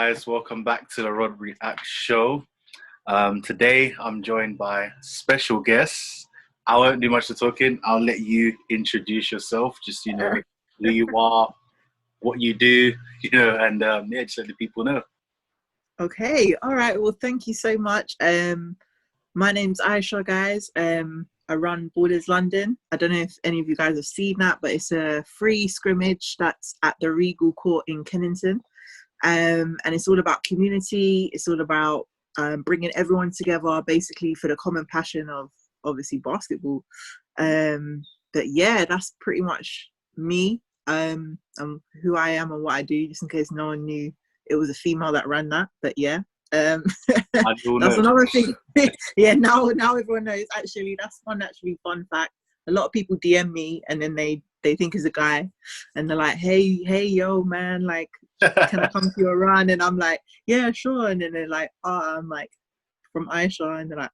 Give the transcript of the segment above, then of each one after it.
guys, welcome back to the RodReacts Show. Today I'm joined by special guests. I won't do much of talking. I'll let you introduce yourself, just who you are, what you do, and just let the people know. Okay, all right. Well, thank you so much. My name's Ayesha, guys. I run Ballislondon. I don't know if any of you guys have seen that, but it's a free scrimmage that's at the Regal Court in Kennington. And it's all about community. It's all about bringing everyone together, basically for the common passion of obviously basketball. But yeah, that's pretty much me. And who I am and what I do, just in case no one knew it was a female that ran that. But yeah. That's another thing. Yeah, now everyone knows. Actually, that's one fun fact. A lot of people DM me and then they think it's a guy, and they're like, hey yo man, like, can I come to your run? And I'm like, yeah, sure. And then they're like, oh, I'm like from Ayesha, and they're like,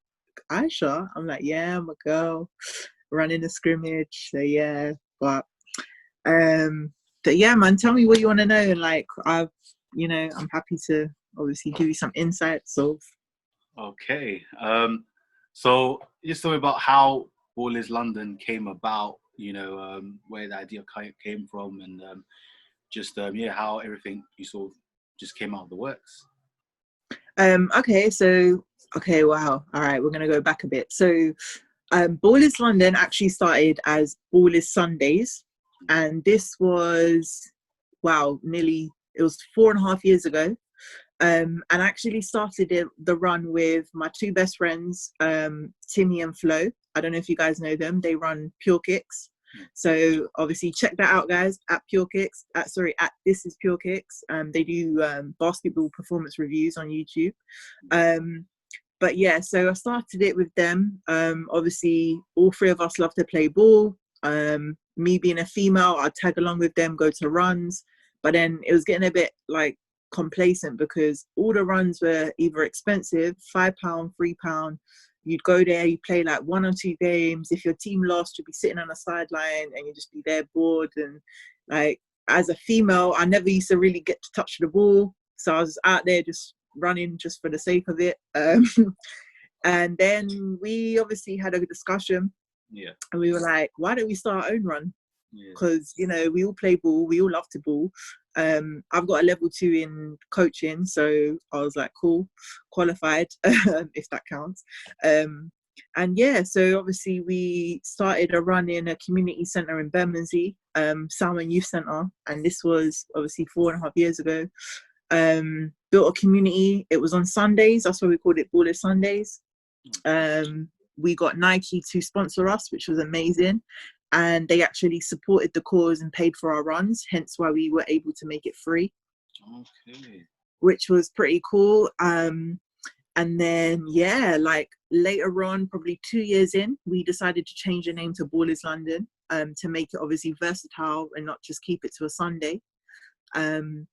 Ayesha? I'm like, yeah, I'm a girl running a scrimmage. So yeah, but yeah, man, tell me what you want to know, and like I'm happy to obviously give you some insights of. Okay, so just tell me about how Ballislondon came about, where the idea came from, and how everything you sort of just came out of the works. Okay, wow. All right, we're gonna go back a bit. So Ballislondon actually started as Ballis Sundays, and this was it was 4.5 years ago. And I actually started the run with my two best friends, Timmy and Flo. I don't know if you guys know them. They run Pure Kicks. So obviously check that out, guys, at Pure Kicks. At This is Pure Kicks. They do basketball performance reviews on YouTube. But yeah, so I started it with them. Obviously, all three of us love to play ball. Me being a female, I'd tag along with them, go to runs. But then it was getting a bit like complacent because all the runs were either expensive, £5, £3. You'd go there, you play like 1 or 2 games. If your team lost, you'd be sitting on the sideline and you'd just be there bored. And like, as a female, I never used to really get to touch the ball, so I was out there just running just for the sake of it. And then we obviously had a discussion, and we were like, why don't we start our own run? Because we all play ball, we all love to ball. I've got a level 2 in coaching, so I was like, cool, qualified, if that counts. And yeah, so obviously we started a run in a community centre in Bermondsey, Salmon Youth Centre, and this was obviously 4.5 years ago. Built a community. It was on Sundays, that's why we called it Ballis Sundays. We got Nike to sponsor us, which was amazing. And they actually supported the cause and paid for our runs, hence why we were able to make it free. Okay. Which was pretty cool. And then, yeah, like later on, probably 2 years in, we decided to change the name to Ballislondon, to make it obviously versatile and not just keep it to a Sunday. And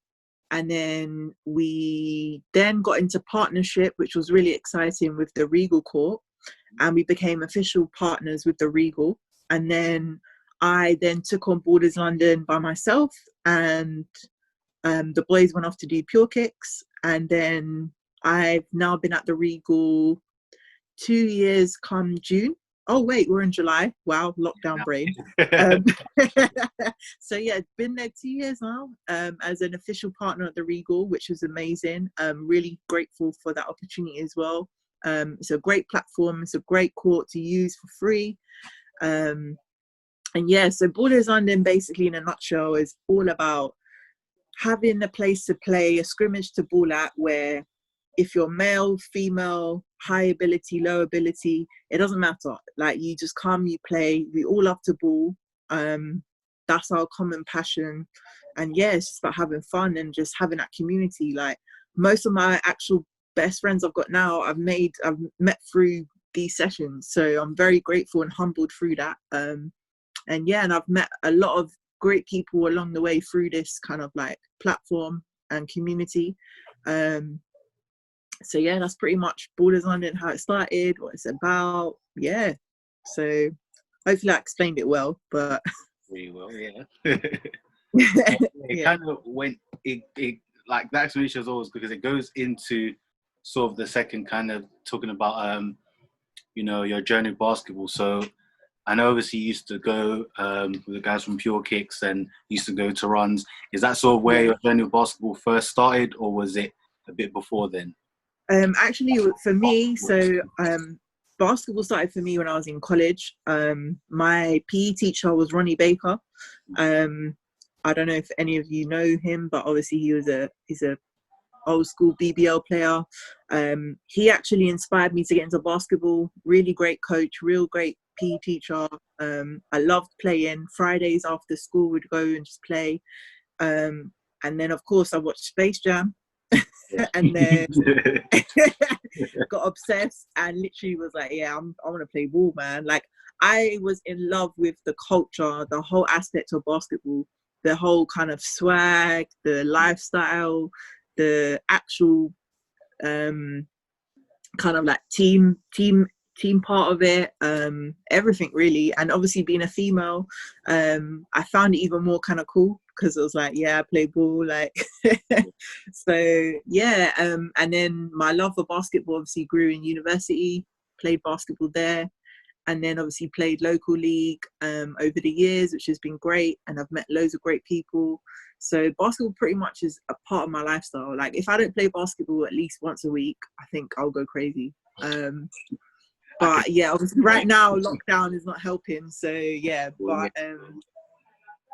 then we then got into partnership, which was really exciting, with the Regal Court. And we became official partners with the Regal. And then I took on Ballislondon by myself, and the boys went off to do Pure Kicks. And then I've now been at the Regal 2 years come June. Oh wait, we're in July. Wow, lockdown brain. So yeah, been there 2 years now, as an official partner at the Regal, which was amazing. Really grateful for that opportunity as well. It's a great platform. It's a great court to use for free. And yeah, so Ballislondon basically in a nutshell is all about having a place to play, a scrimmage to ball at, where if you're male, female, high ability, low ability, it doesn't matter. Like, you just come, you play, we all love to ball. That's our common passion. And yeah, it's just about having fun and just having that community. Like, most of my actual best friends I've got now, I've met through these sessions, so I'm very grateful and humbled through that. And yeah, and I've met a lot of great people along the way through this kind of like platform and community. So yeah, that's pretty much Ballislondon, how it started, what it's about. Yeah, so hopefully I explained it well, but pretty well, yeah. It kind of went, it like that explanation is always because it goes into sort of the second kind of talking about you know, your journey of basketball. So I know obviously you used to go with the guys from Pure Kicks and used to go to runs. Is that sort of where your journey of basketball first started, or was it a bit before then? Actually, for me, so basketball started for me when I was in college. My PE teacher was Ronnie Baker. I don't know if any of you know him, but obviously he's a old school BBL player. He actually inspired me to get into basketball. Really great coach, real great PE teacher. I loved playing. Fridays after school would go and just play. And then of course I watched Space Jam. And then got obsessed and literally was like, yeah, I want to play ball, man. Like, I was in love with the culture, the whole aspect of basketball, the whole kind of swag, the lifestyle, the actual kind of like team part of it, everything really. And obviously being a female, I found it even more kind of cool because it was like, yeah, I play ball, like so yeah. And then my love for basketball obviously grew in university, played basketball there, and then obviously played local league over the years, which has been great, and I've met loads of great people. So basketball pretty much is a part of my lifestyle. Like, if I don't play basketball at least once a week, I think I'll go crazy. But yeah, obviously right now lockdown is not helping. So yeah, but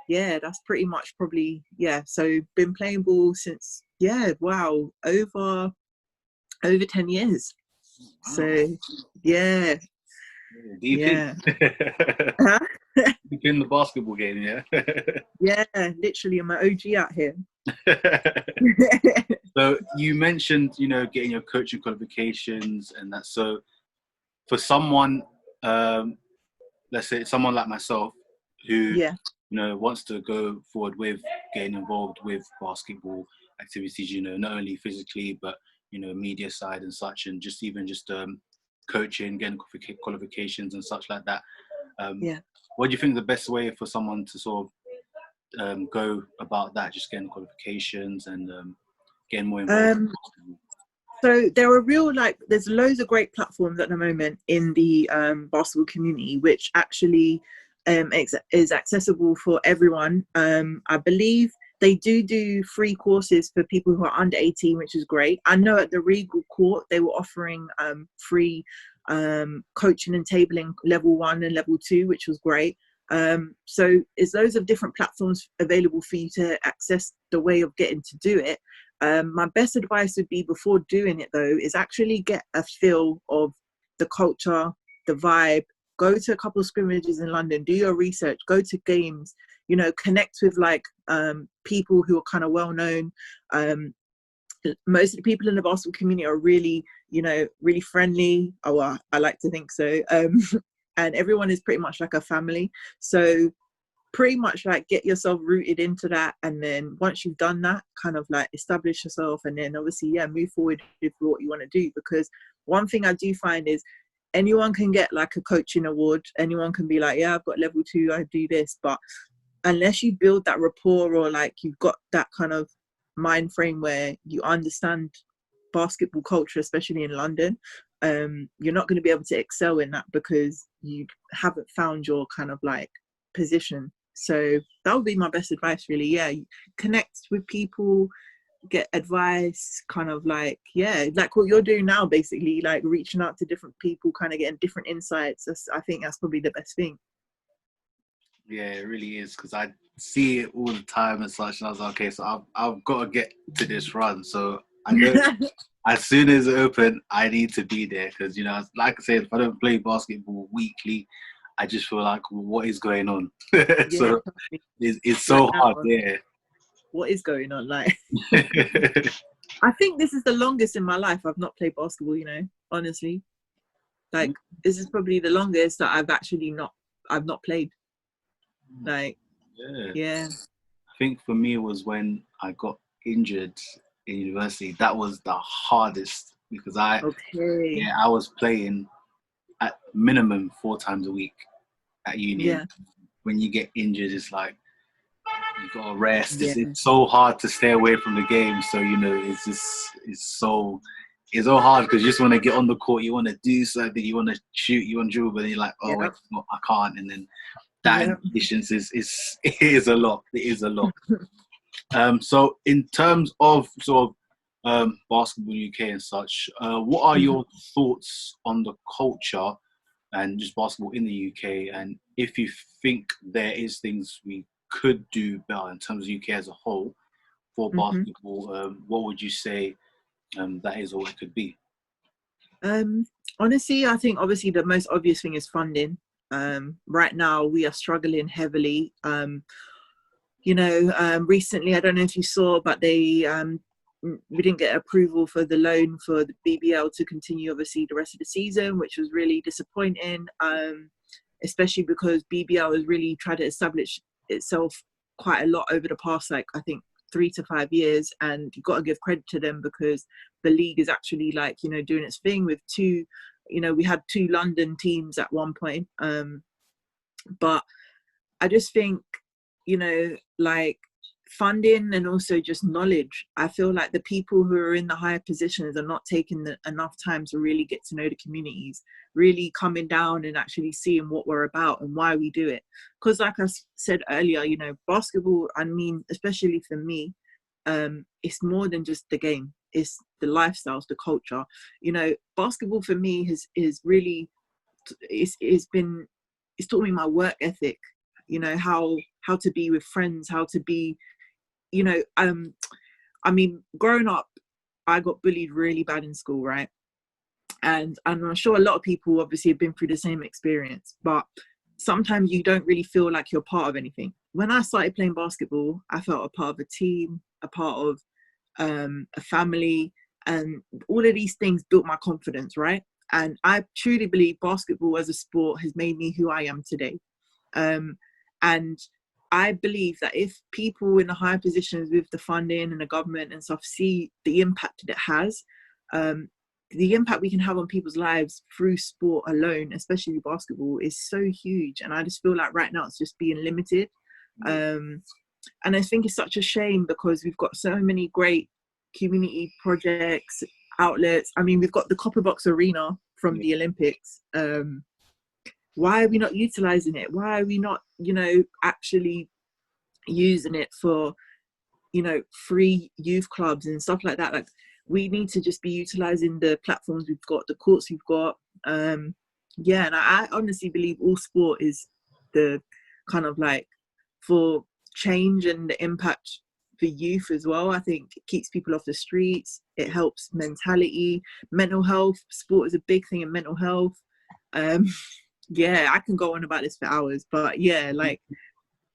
yeah, that's pretty much probably, yeah. So been playing ball since, yeah, wow, over 10 years. So yeah. Deep Yeah. in. Deep in the basketball game, yeah. Yeah, literally, I'm an OG out here. So you mentioned, you know, getting your coaching qualifications and that. So for someone, let's say someone like myself who, you know, wants to go forward with getting involved with basketball activities, you know, not only physically, but, you know, media side and such, and just even just coaching, getting qualifications and such like that. What do you think the best way for someone to sort of go about that, just getting qualifications and getting more involved? So there are there's loads of great platforms at the moment in the basketball community, which actually is accessible for everyone. I believe they do free courses for people who are under 18, which is great. I know at the Regal Court, they were offering free coaching and tabling level 1 and level 2, which was great. So there's loads of different platforms available for you to access the way of getting to do it. My best advice would be, before doing it though, is actually get a feel of the culture, the vibe. Go to a couple of scrimmages in London, do your research, go to games, you know, connect with like people who are kind of well known. Most of the people in the basketball community are really, you know, really friendly. Oh, well, I like to think so. And everyone is pretty much like a family. So pretty much like get yourself rooted into that, and then once you've done that, kind of like establish yourself, and then obviously move forward with what you want to do. Because one thing I do find is anyone can get like a coaching award, anyone can be like, yeah, I've got level 2, I do this, but unless you build that rapport, or like you've got that kind of mind frame where you understand basketball culture, especially in London, you're not going to be able to excel in that because you haven't found your kind of like position. So that would be my best advice, really. Yeah, connect with people, get advice, kind of like, yeah, like what you're doing now, basically, like reaching out to different people, kind of getting different insights. I think that's probably the best thing. Yeah, it really is, because I see it all the time and such, and I was like, okay, so I've got to get to this run. So I know as soon as it open, I need to be there, because, you know, like I said, if I don't play basketball weekly, I just feel like, what is going on? So it's so hard. Yeah. What is going on? Like, I think this is the longest in my life I've not played basketball, you know, honestly. Like, this is probably the longest that I've not played. Like, yeah. I think for me it was when I got injured in university. That was the hardest, because I was playing at minimum 4 times a week at uni. When you get injured, it's like You gotta rest. Yeah, It's so hard to stay away from the game. So it's so hard because you just want to get on the court. You want to do something. You want to shoot. You want to dribble, but you're like, oh yeah, wait, no, I can't. And then that yeah. impatience is it is a lot. It is a lot. So in terms of sort of basketball UK and such, what are your thoughts on the culture and just basketball in the UK? And if you think there is things we could do better in terms of UK as a whole for Mhm. basketball, what would you say that is or what it could be? Honestly, I think obviously the most obvious thing is funding. Right now we are struggling heavily. Recently, I don't know if you saw, but we didn't get approval for the loan for the BBL to continue obviously the rest of the season, which was really disappointing. Especially because BBL has really tried to establish itself quite a lot over the past, like, I think 3 to 5 years, and you've got to give credit to them because the league is actually, like, doing its thing with two, we had 2 London teams at one point. But I just think, like, funding and also just knowledge. I feel like the people who are in the higher positions are not taking enough time to really get to know the communities, really coming down and actually seeing what we're about and why we do it. Because like I said earlier, basketball, I mean, especially for me, it's more than just the game. It's the lifestyles, the culture. Basketball for me is really, it's taught me my work ethic, how to be with friends, how to be, I mean, growing up, I got bullied really bad in school, right? And I'm sure a lot of people obviously have been through the same experience, but sometimes you don't really feel like you're part of anything. When I started playing basketball, I felt a part of a team, a part of a family, and all of these things built my confidence, right? And I truly believe basketball as a sport has made me who I am today. And I believe that if people in the higher positions with the funding and the government and stuff see the impact that it has, the impact we can have on people's lives through sport alone, especially basketball, is so huge. And I just feel like right now it's just being limited. And I think it's such a shame because we've got so many great community projects, outlets. I mean, we've got the Copper Box Arena from the Olympics. Why are we not utilizing it? Why are we not, actually using it for, free youth clubs and stuff like that? Like, we need to just be utilizing the platforms we've got, the courts we've got. And I honestly believe all sport is the kind of like for change and the impact for youth as well. I think it keeps people off the streets. It helps mentality, mental health. Sport is a big thing in mental health. I can go on about this for hours, but like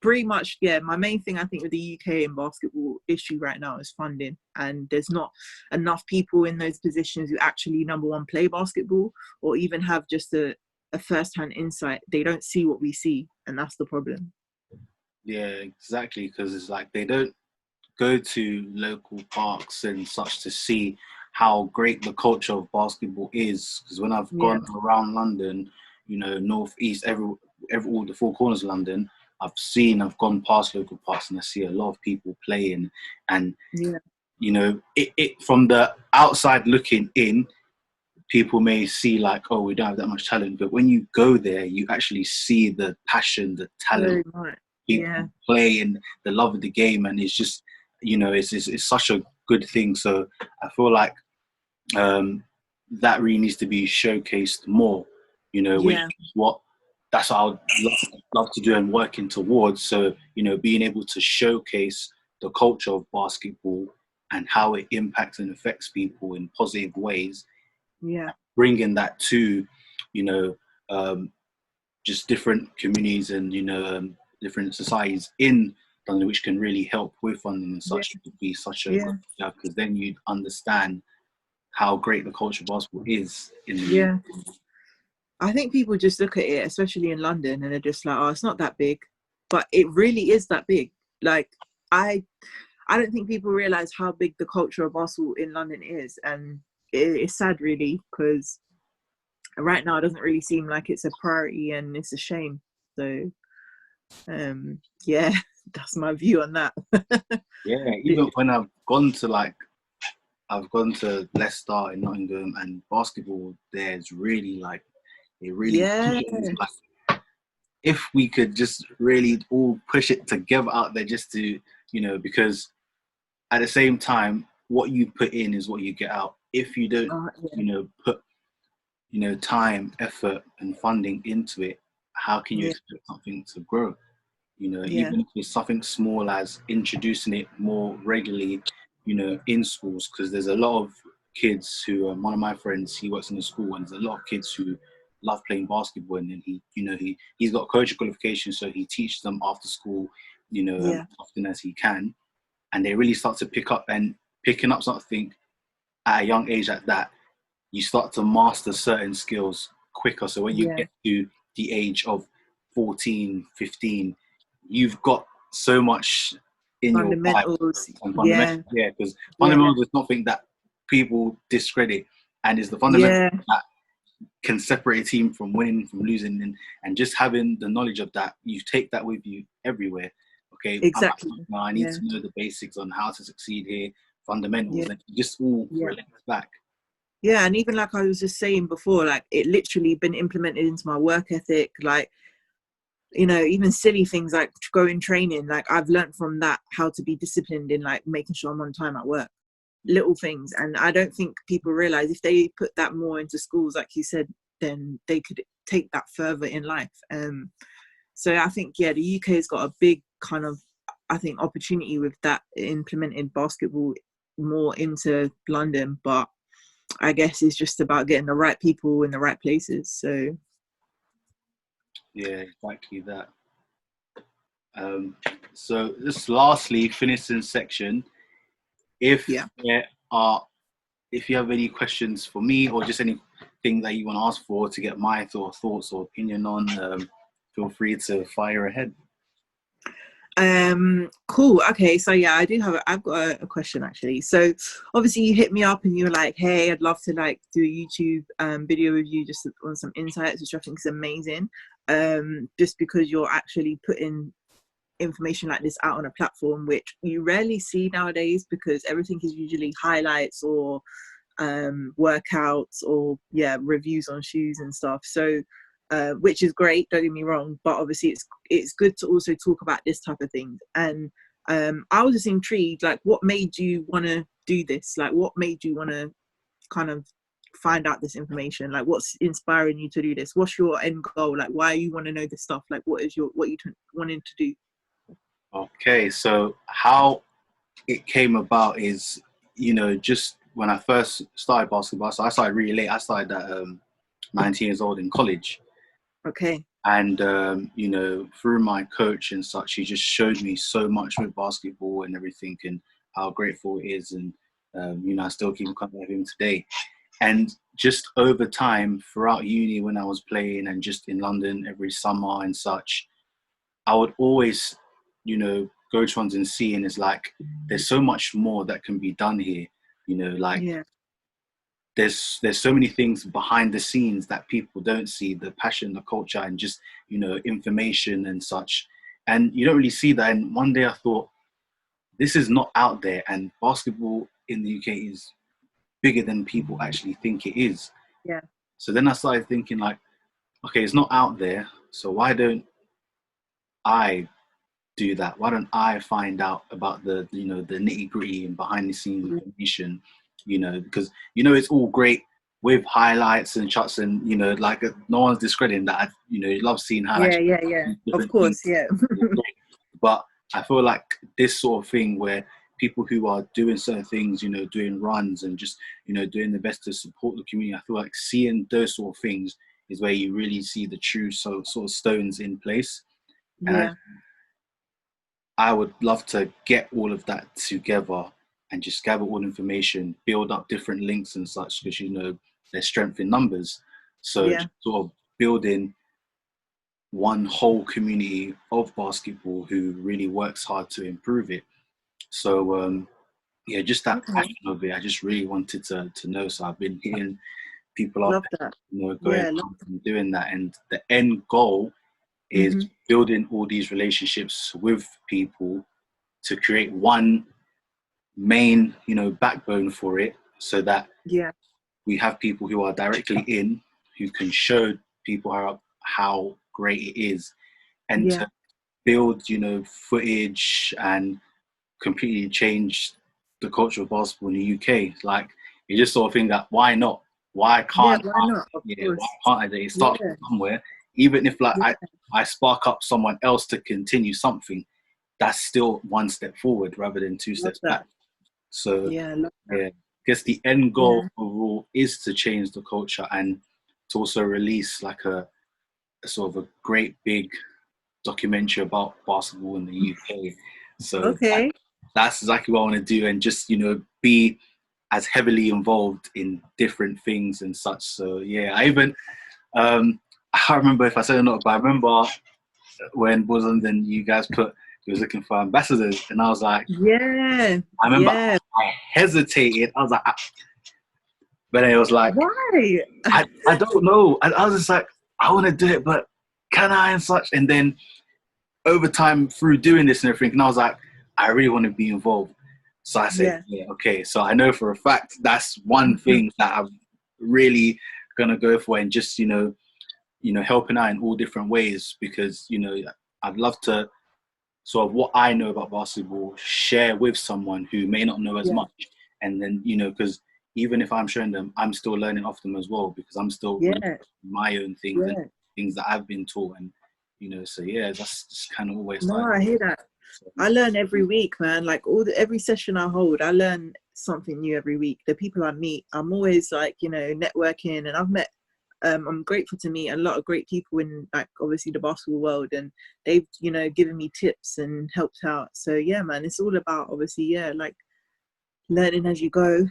pretty much, my main thing I think with the UK and basketball issue right now is funding, and there's not enough people in those positions who actually, number one, play basketball or even have just a first-hand insight. They don't see what we see, and that's the problem. Yeah, exactly, because it's like they don't go to local parks and such to see how great the culture of basketball is. Because when I've gone around London, north, east, every all the 4 corners of London, I've gone past local parks and I see a lot of people playing, and it from the outside looking in, people may see like, oh, we don't have that much talent, but when you go there, you actually see the passion, the talent, people play, and the love of the game, and it's just, it's such a good thing. So I feel like that really needs to be showcased more, which is what that's what I would love to do and working towards. So, being able to showcase the culture of basketball and how it impacts and affects people in positive ways. Bringing that to, just different communities and, different societies in London, which can really help with funding and such, would be such a good job, because then you'd understand how great the culture of basketball is in the UK. I think people just look at it, especially in London, and they're just like, oh, it's not that big. But it really is that big. Like, I don't think people realise how big the culture of basketball in London is. And it's sad, really, because right now it doesn't really seem like it's a priority, and it's a shame. So, that's my view on that. Yeah, even when I've gone to Leicester in Nottingham, and basketball there is really like, they really Yeah. push it. Like, if we could just really all push it together out there, just to, because at the same time, what you put in is what you get out. If you don't, Yeah. put, time, effort, and funding into it, how can you Yeah. expect something to grow? Yeah. Even if it's something small as introducing it more regularly, in schools, because there's a lot of kids who, one of my friends, he works in a school, and there's a lot of kids who love playing basketball, and then he's got coaching qualifications, so he teaches them after school, Yeah. often as he can, and they really start to picking up something at a young age like that. You start to master certain skills quicker. So when you Yeah. get to the age of 14, 15, you've got so much in your pipe. Fundamentals. And Yeah. fundamentals, yeah, because Yeah. fundamentals is something that people discredit, and it's the fundamentals Yeah. that can separate a team from winning, from losing, and just having the knowledge of that, you take that with you everywhere. Okay, Exactly. now I need Yeah. to know the basics on how to succeed here, fundamentals, Yeah. and you just all Yeah. relate back. Yeah, and even like I was just saying before, like it literally been implemented into my work ethic. Like, even silly things like going training. Like I've learned from that how to be disciplined in like making sure I'm on time at work. Little things, and I don't think people realize if they put that more into schools, like you said, then they could take that further in life. So I think the UK has got a big kind of, I think, opportunity with that, implementing basketball more into London, but I guess it's just about getting the right people in the right places. So Yeah, exactly that. So just lastly, finishing section. If yeah. there are, if you have any questions for me, or just anything that you want to ask for to get my thoughts or opinion on, feel free to fire ahead. Cool. Okay, so I've got a question actually. So obviously you hit me up and you were like, hey, I'd love to like do a YouTube video with you just on some insights, which I think is amazing. Just because you're actually putting information like this out on a platform which you rarely see nowadays, because everything is usually highlights or workouts or reviews on shoes and stuff. So which is great, don't get me wrong, but obviously it's good to also talk about this type of thing. And I was just intrigued, like what made you want to do this? Like what made you want to kind of find out this information? Like what's inspiring you to do this? What's your end goal? Like why you want to know this stuff? Like what you wanting to do? Okay, so how it came about is, just when I first started basketball, so I started really late. I started at 19 years old in college. Okay. And, through my coach and such, he just showed me so much with basketball and everything, and how grateful it is. And, I still keep in contact with him today. And just over time, throughout uni, when I was playing and just in London every summer and such, I would always, go to ones and see, and it's like, there's so much more that can be done here. Like there's so many things behind the scenes that people don't see, the passion, the culture, and just, information and such. And you don't really see that. And one day I thought, this is not out there, and basketball in the UK is bigger than people actually think it is. Yeah. So then I started thinking like, okay, it's not out there, so why don't I do that? Why don't I find out about the nitty gritty and behind the scenes information? Because it's all great with highlights and shots, and like no one's discrediting that. You love seeing highlights. Yeah. Of course, yeah. But I feel like this sort of thing where people who are doing certain things, doing runs and just doing the best to support the community, I feel like seeing those sort of things is where you really see the true sort of stones in place. And I would love to get all of that together and just gather all information, build up different links and such, because there's strength in numbers. So just sort of building one whole community of basketball who really works hard to improve it. So just that passion of it, I just really wanted to know. So I've been hitting people up, Love that. going Yeah, out and doing that, and the end goal is building all these relationships with people to create one main, backbone for it, so that we have people who are directly in, who can show people how great it is, and to build, footage and completely change the culture of basketball in the UK. Like, you just sort of think that why not? Why can't why not? Of course. why can't I? Start somewhere, even if I spark up someone else to continue something, that's still one step forward rather than two steps back. So I guess the end goal overall is to change the culture and to also release like a sort of a great big documentary about basketball in the UK. So that's exactly what I want to do, and just be as heavily involved in different things and such. So I even I can't remember if I said it or not, but I remember when Ballislondon, you guys you was looking for ambassadors, and I was like, I remember I hesitated. I was like, but it was like, why? I don't know. I was just like, I want to do it, but can I and such? And then over time through doing this and everything, and I was like, I really want to be involved. So I said, okay. So I know for a fact that's one thing that I'm really gonna go for, and just helping out in all different ways, because I'd love to sort of what I know about basketball share with someone who may not know as much, and then because even if I'm showing them, I'm still learning off them as well, because I'm still my own things and things that I've been taught, and so that's just kind of always. No, I hear that. I learn every week, man. Like every session I hold, I learn something new every week. The people I meet, I'm always like networking, and I've met. I'm grateful to meet a lot of great people in, like, obviously the basketball world, and they've given me tips and helped out. So man, it's all about obviously like learning as you go.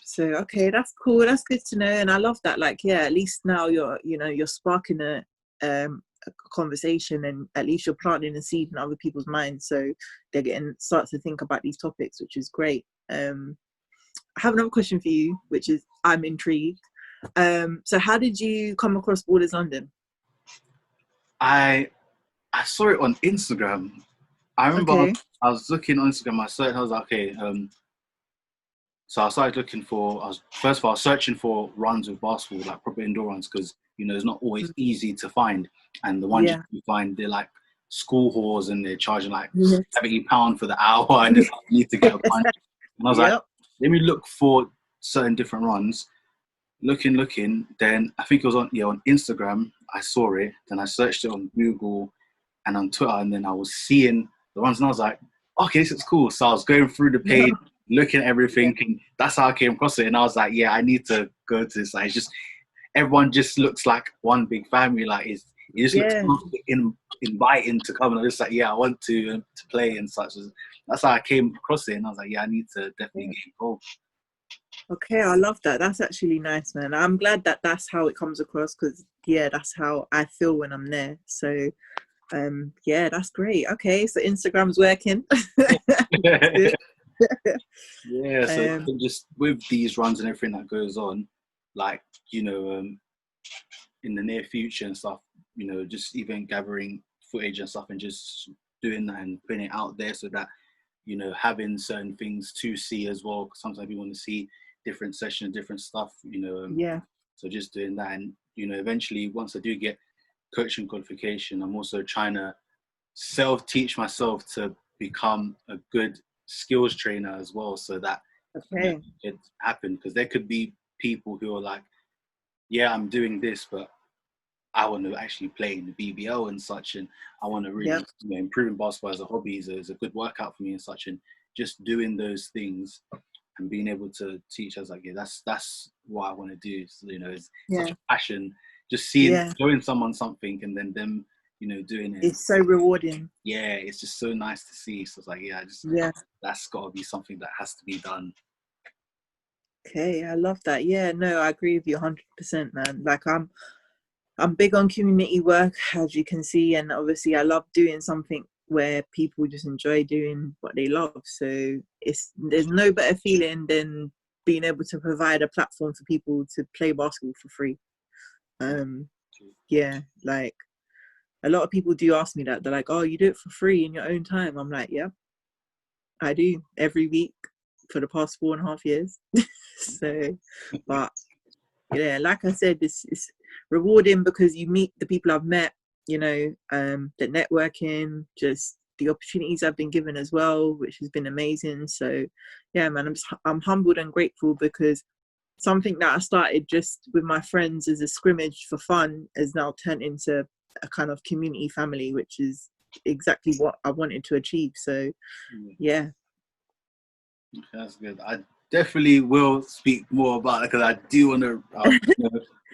So okay, that's cool. That's good to know, and I love that. Like at least now you're you're sparking a conversation, and at least you're planting a seed in other people's minds, so they're start to think about these topics, which is great. I have another question for you, which is, I'm intrigued. So how did you come across Ballislondon? I saw it on Instagram. I remember I was looking on Instagram, I searched, I was like, okay, so I started looking for, first of all, I was searching for runs with basketball, like proper indoor runs, because it's not always easy to find, and the ones you find, they're like school halls, and they're charging like £70 for the hour, and it's like, you need to get a bunch. And I was like, let me look for certain different runs. Looking, then I think it was on Instagram. I saw it, then I searched it on Google and on Twitter, and then I was seeing the ones, and I was like, okay, this is cool. So I was going through the page, looking at everything, and that's how I came across it. And I was like, I need to go to this. Like, it's just, everyone just looks like one big family. Like, it just looks inviting to come, and I was like, I want to play and such. That's how I came across it, and I was like, I need to definitely get involved. Okay, I love that. That's actually nice, man. I'm glad that that's how it comes across, because that's how I feel when I'm there. So that's great. Okay, so Instagram's working. So just with these runs and everything that goes on, like in the near future and stuff, just even gathering footage and stuff, and just doing that and putting it out there, so that having certain things to see as well. Sometimes you want to see different sessions, different stuff, so just doing that. And eventually, once I do get coaching qualification, I'm also trying to self-teach myself to become a good skills trainer as well, so that it happen. Because there could be people who are like, I'm doing this, but I want to actually play in the BBL and such, and I want to really improving basketball as a hobby is a good workout for me and such, and just doing those things and being able to teach us, like, that's what I want to do. So, it's such a passion, just showing someone something, and then them doing it. It's so rewarding. It's just so nice to see. So it's like, that's got to be something that has to be done. Okay, I love that. No, I agree with you 100%, man. Like, I'm big on community work, as you can see, and obviously I love doing something where people just enjoy doing what they love. So there's no better feeling than being able to provide a platform for people to play basketball for free. Like, a lot of people do ask me that. They're like, oh, you do it for free in your own time. I'm like, yeah, I do every week for the past 4.5 years. So, but yeah, like I said, it's rewarding because you meet the people I've met, you know, the networking, just the opportunities I've been given as well, which has been amazing. So yeah, man, I'm humbled and grateful because something that I started just with my friends as a scrimmage for fun has now turned into a kind of community family, which is exactly what I wanted to achieve. So yeah. That's good. I definitely will speak more about it because I do want to,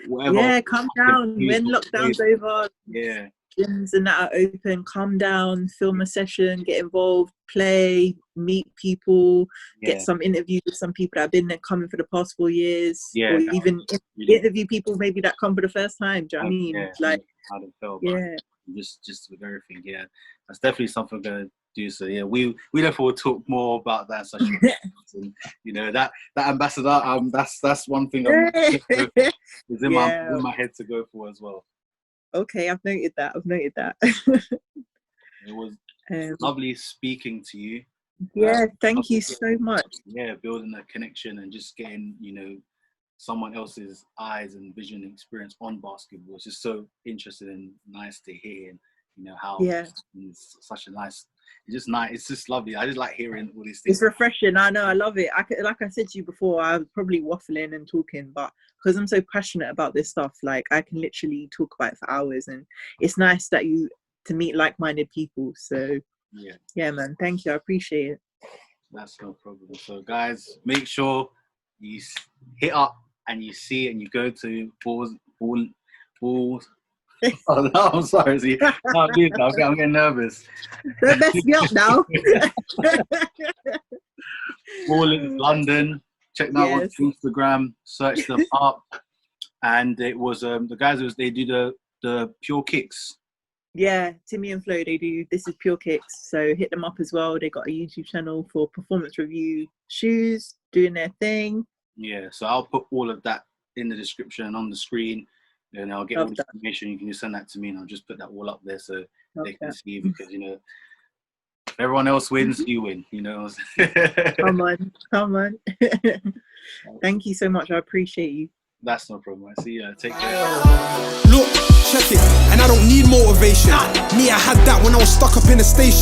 whatever. Yeah, come down when lockdown's over. Yeah. Gyms and that are open, come down, film a session, get involved, play, meet people, get some interviews with some people that have been there coming for the past 4 years, or even interview people maybe that come for the first time. Do you know what I mean? Like, how to feel just with everything. Yeah, that's definitely something we're gonna do. So yeah, we therefore will talk more about that. Such and you know that ambassador. That's one thing is in my head to go for as well. Okay, I've noted that. It was lovely speaking to you. Yeah, thank you so much. Yeah, building that connection and just getting, you know, someone else's eyes and vision and experience on basketball. It's just so interesting and nice to hear, and you know how it's such a nice. It's just nice. It's just lovely. I just like hearing all these things. It's refreshing. I know. I love it. Like I said to you before, I was probably waffling and talking, but because I'm so passionate about this stuff, like I can literally talk about it for hours, and it's nice that to meet like-minded people. So yeah, man. Thank you. I appreciate it. That's no problem. So guys, make sure you hit up and you see and you go to balls. Oh no, I'm sorry. See, I'm getting nervous. Don't mess me up now. Ballislondon. Check them out on Instagram. Search them up, and it was the guys. They do the pure kicks. Yeah, Timmy and Flo. They do. This is Pure Kicks. So hit them up as well. They got a YouTube channel for performance review shoes, doing their thing. Yeah. So I'll put all of that in the description and on the screen. And I'll get all the information. You can just send that to me, and I'll just put that all up there so they can see. Because you know, if everyone else wins, you win. You know. Come on. Thank you so much. I appreciate you. That's no problem. I see you. Take care. Look, check it, and I don't need motivation. Me, I had that when I was stuck up in the station.